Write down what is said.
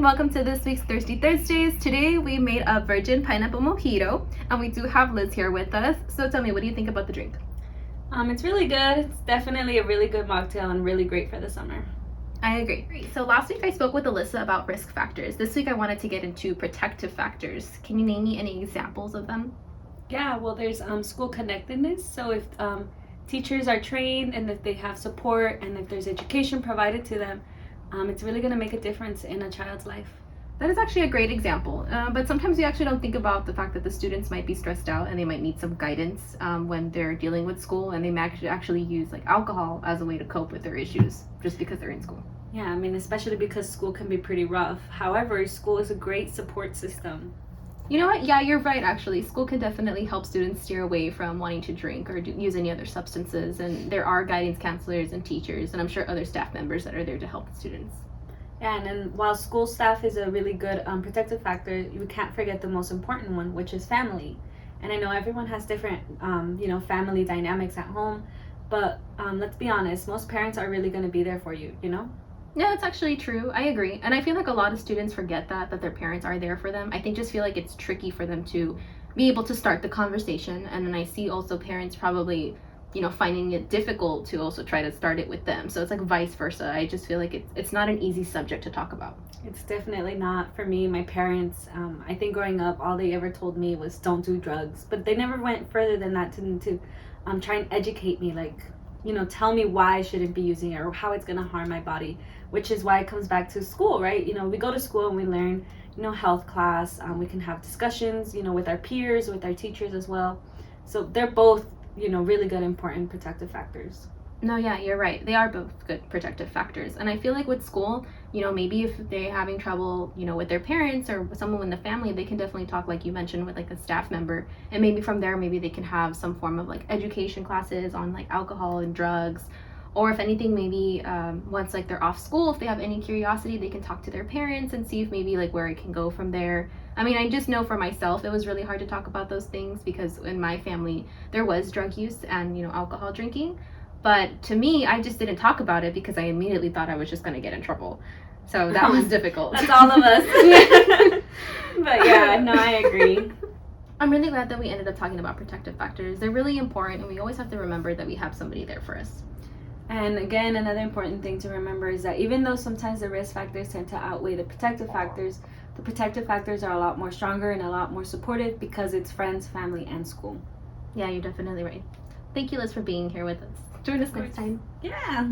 welcome to this week's Thirsty Thursdays. Today we made a virgin pineapple mojito, and we do have Liz here with us. So tell me, what do you think about the drink? It's really good. It's definitely a really good mocktail and really great for the summer. I agree. So last week I spoke with Alyssa about risk factors. This week I wanted to get into protective factors. Can you name me any examples of them? Yeah, well, there's school connectedness. So if teachers are trained and if they have support and if there's education provided to them, it's really going to make a difference in a child's life. That is actually a great example, but sometimes we actually don't think about the fact that the students might be stressed out and they might need some guidance when they're dealing with school, and they might actually use like alcohol as a way to cope with their issues just because they're in school. Yeah, I mean, especially because school can be pretty rough. However, school is a great support system. You know what? Yeah, you're right, actually. School can definitely help students steer away from wanting to drink or use any other substances, and there are guidance counselors and teachers, and I'm sure other staff members that are there to help the students. Yeah, and then while school staff is a really good protective factor, you can't forget the most important one, which is family. And I know everyone has different, family dynamics at home, but let's be honest, most parents are really going to be there for you, No, it's actually true. I agree. And I feel like a lot of students forget that their parents are there for them. I think just feel like it's tricky for them to be able to start the conversation. And then I see also parents probably, finding it difficult to also try to start it with them. So it's like vice versa. I just feel like it's not an easy subject to talk about. It's definitely not for me. My parents, I think growing up, all they ever told me was don't do drugs. But they never went further than that to try and educate me, like, tell me why I shouldn't be using it or how it's going to harm my body, which is why it comes back to school, right? We go to school and we learn, health class. We can have discussions, with our peers, with our teachers as well. So they're both, really good, important protective factors. No, yeah, you're right. They are both good protective factors. And I feel like with school, maybe if they're having trouble, with their parents or someone in the family, they can definitely talk, like you mentioned, with like a staff member. And maybe from there, maybe they can have some form of like education classes on like alcohol and drugs. Or if anything, maybe once like they're off school, if they have any curiosity, they can talk to their parents and see if maybe like where it can go from there. I mean, I just know for myself, it was really hard to talk about those things because in my family, there was drug use and, alcohol drinking. But to me, I just didn't talk about it because I immediately thought I was just going to get in trouble. So that was difficult. That's all of us. But yeah, no, I agree. I'm really glad that we ended up talking about protective factors. They're really important, and we always have to remember that we have somebody there for us. And again, another important thing to remember is that even though sometimes the risk factors tend to outweigh the protective factors are a lot more stronger and a lot more supportive because it's friends, family, and school. Yeah, you're definitely right. Thank you, Liz, for being here with us. Join us next time. Yeah.